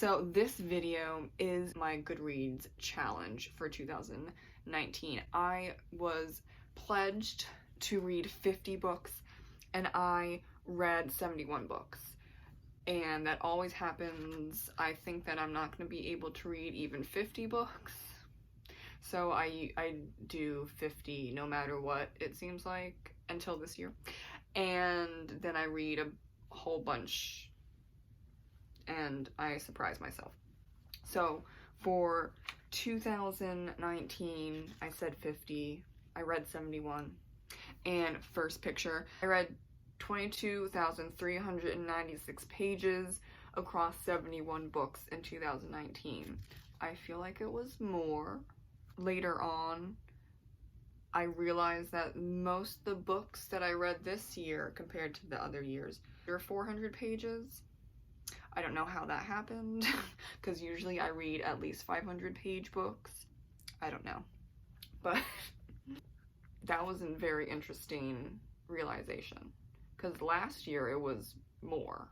So this video is my Goodreads challenge for 2019. I was pledged to read 50 books and I read 71 books. And that always happens. I think that I'm not going to be able to read even 50 books. So I do 50 no matter what, it seems like, until this year. And then I read a whole bunch and I surprise myself. So for 2019, I said 50, I read 71, and first picture, I read 22,396 pages across 71 books in 2019. I feel like it was more. Later on, I realized that most of the books that I read this year compared to the other years were 400 pages. I don't know how that happened, because usually I read at least 500-page books. I don't know. But that was a very interesting realization, because last year it was more.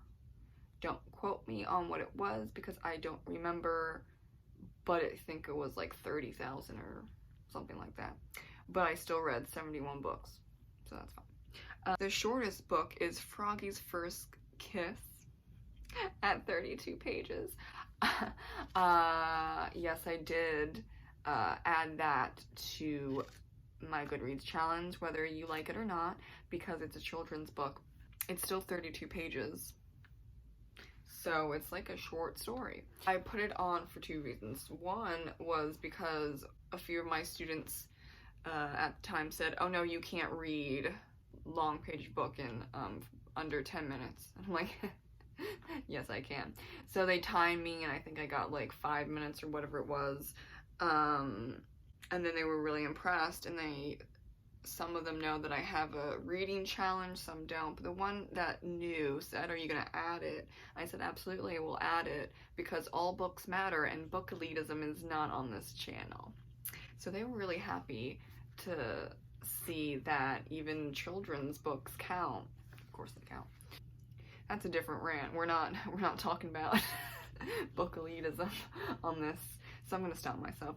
Don't quote me on what it was, because I don't remember, but I think it was like 30,000 or something like that. But I still read 71 books, so that's fine. The shortest book is Froggy's First Kiss, at 32 pages. Yes, I did add that to my Goodreads challenge, whether you like it or not, because it's a children's book. It's still 32 pages, so it's like a short story. I put it on for two reasons. One was because a few of my students at the time said, oh no, you can't read long page book in under 10 minutes. And I'm like, yes, I can. So they timed me, and I think I got like 5 minutes or whatever it was. And then they were really impressed, and some of them know that I have a reading challenge, some don't. But the one that knew said, are you going to add it? I said, absolutely, I will add it, because all books matter, and book elitism is not on this channel. So they were really happy to see that even children's books count. Of course they count. That's a different rant. We're not talking about book elitism on this, so I'm going to stop myself.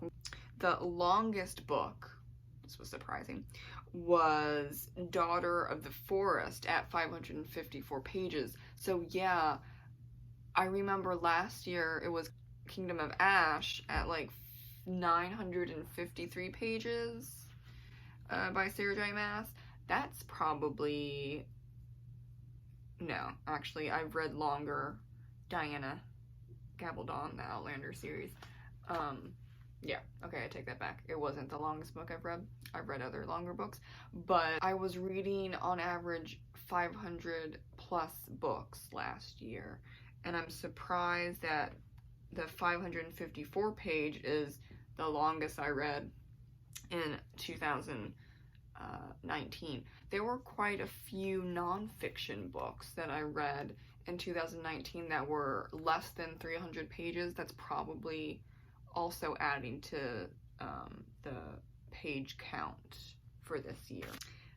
The longest book, this was surprising, was Daughter of the Forest at 554 pages. So yeah, I remember last year it was Kingdom of Ash at like 953 pages by Sarah J. Maas. That's probably... No, actually, I've read longer. Diana Gabaldon, the Outlander series. Yeah, okay, I take that back. It wasn't the longest book I've read. I've read other longer books, but I was reading on average 500 plus books last year, and I'm surprised that the 554 page is the longest I read in 2019. There were quite a few nonfiction books that I read in 2019 that were less than 300 pages. That's probably also adding to the page count for this year.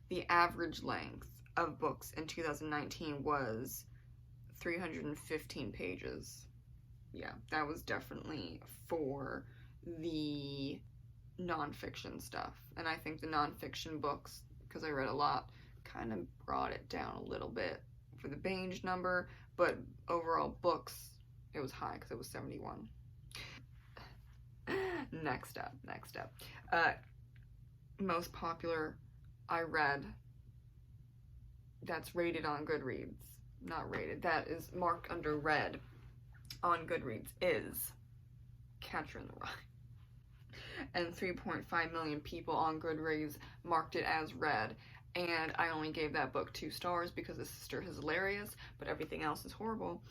The average length of books in 2019 was 315 pages. Yeah, that was definitely for the nonfiction stuff. And I think the nonfiction books, because I read a lot, kind of brought it down a little bit for the binge number, but overall books, it was high because it was 71. Next up. Most popular I read that's rated on Goodreads, not rated, that is marked under read on Goodreads is Catcher in the Rye. And 3.5 million people on Goodreads marked it as read, and I only gave that book 2 stars because the sister is hilarious, but everything else is horrible.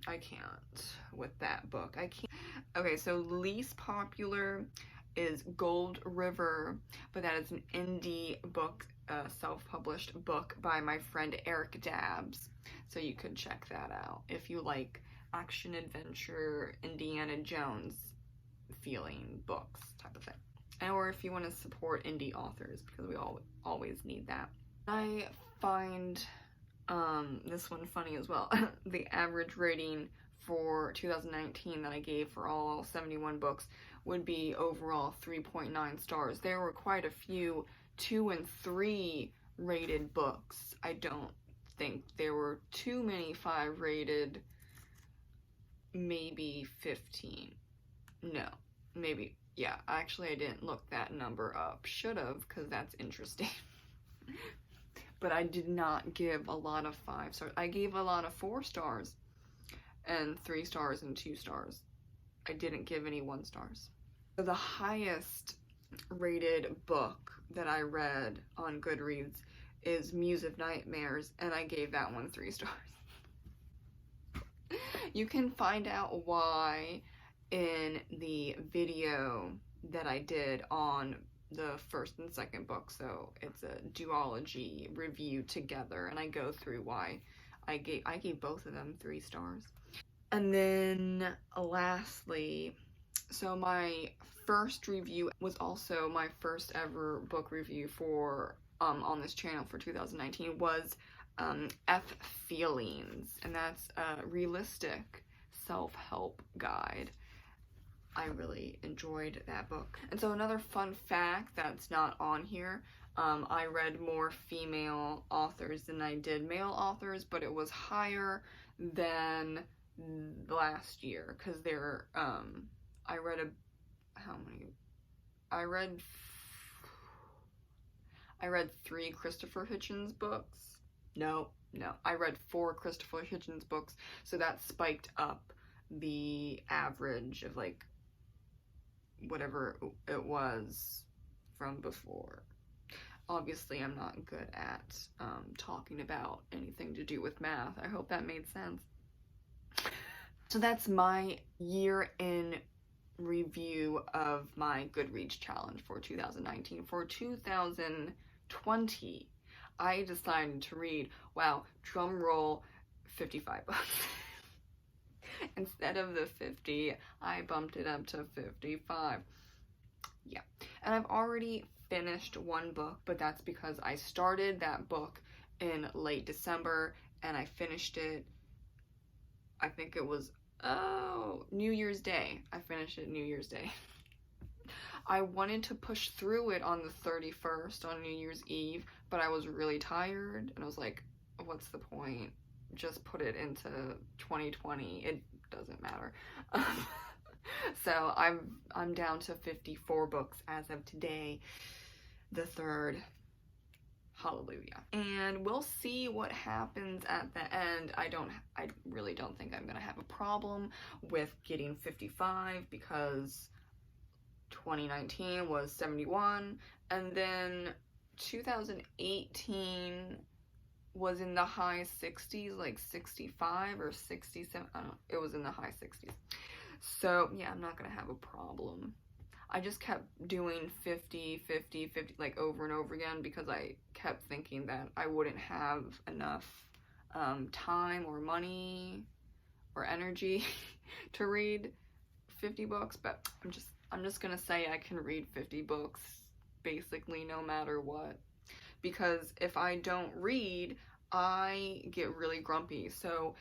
I can't with that book. I can't. Okay, so least popular is Gold River, but that is an indie book, self-published book by my friend Eric Dabbs, so you could check that out if you like action adventure, Indiana Jones feeling books type of thing, or if you want to support indie authors, because we always need that. I find this one funny as well. The average rating for 2019 that I gave for all 71 books would be overall 3.9 stars. There were quite a few 2 and 3 rated books. I don't think there were too many 5 rated, maybe 15. No, maybe, yeah, actually I didn't look that number up. Should have, because that's interesting. But I did not give a lot of 5 stars. I gave a lot of 4 stars and 3 stars and 2 stars. I didn't give any 1 stars. So the highest rated book that I read on Goodreads is Muse of Nightmares, and I gave that one 3 stars. You can find out why in the video that I did on the first and second book. So it's a duology review together, and I go through why I gave both of them 3 stars. And then lastly, so my first review was also my first ever book review for on this channel for 2019 was F Feelings, and that's a realistic self-help guide. I really enjoyed that book. And so another fun fact that's not on here, I read more female authors than I did male authors, but it was higher than last year, because there, I read I read 3 Christopher Hitchens books. No, I read 4 Christopher Hitchens books, so that spiked up the average of like whatever it was from before. Obviously, I'm not good at talking about anything to do with math. I hope that made sense. So that's my year in review of my Goodreads challenge for 2019. For 2020, I decided to read, wow, drum roll, 55 books. Instead of the 50, I bumped it up to 55. Yeah, and I've already finished 1 book, but that's because I started that book in late December, and I finished it, I think it was, New Year's Day. I finished it New Year's Day. I wanted to push through it on the 31st, on New Year's Eve, but I was really tired, and I was like, what's the point? Just put it into 2020. It doesn't matter. So I'm down to 54 books as of today, the 3rd. Hallelujah. And we'll see what happens at the end. I really don't think I'm gonna have a problem with getting 55, because 2019 was 71, and then 2018 was in the high 60s, like 65 or 67, I don't know, it was in the high 60s. So yeah, I'm not gonna have a problem. I just kept doing 50, 50, 50, like over and over again, because I kept thinking that I wouldn't have enough time or money or energy to read 50 books, but I'm just gonna say I can read 50 books basically no matter what, because if I don't read, I get really grumpy. So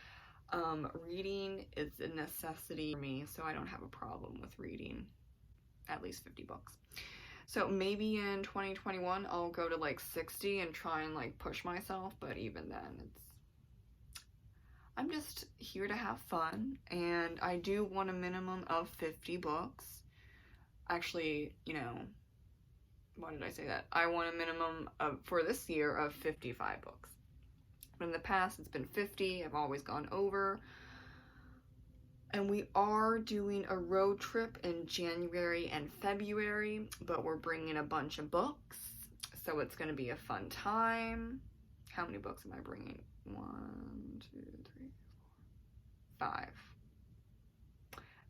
reading is a necessity for me, so I don't have a problem with reading at least 50 books. So maybe in 2021 I'll go to like 60 and try and like push myself, but even then I'm just here to have fun, and I do want a minimum of 50 books. Actually, you know, why did I say that? I want a minimum of, for this year, of 55 books. But in the past it's been 50, I've always gone over. And we are doing a road trip in January and February, but we're bringing a bunch of books, so it's going to be a fun time. How many books am I bringing? 1, 2, 3, 4, 5.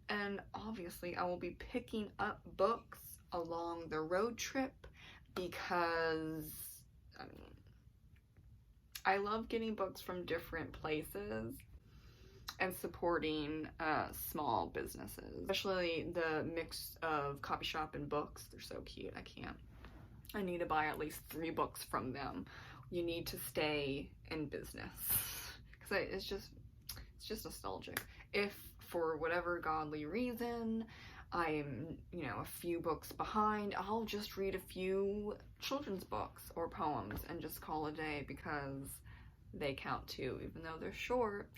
And obviously I will be picking up books along the road trip, because I mean, I love getting books from different places and supporting small businesses, especially the mix of copy shop and books. They're so cute. I need to buy at least 3 books from them. You need to stay in business, because it's just nostalgic. If for whatever godly reason I'm, you know, a few books behind, I'll just read a few children's books or poems and just call a day, because they count too, even though they're short.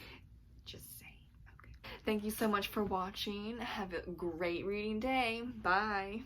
Just saying. Okay. Thank you so much for watching. Have a great reading day. Bye.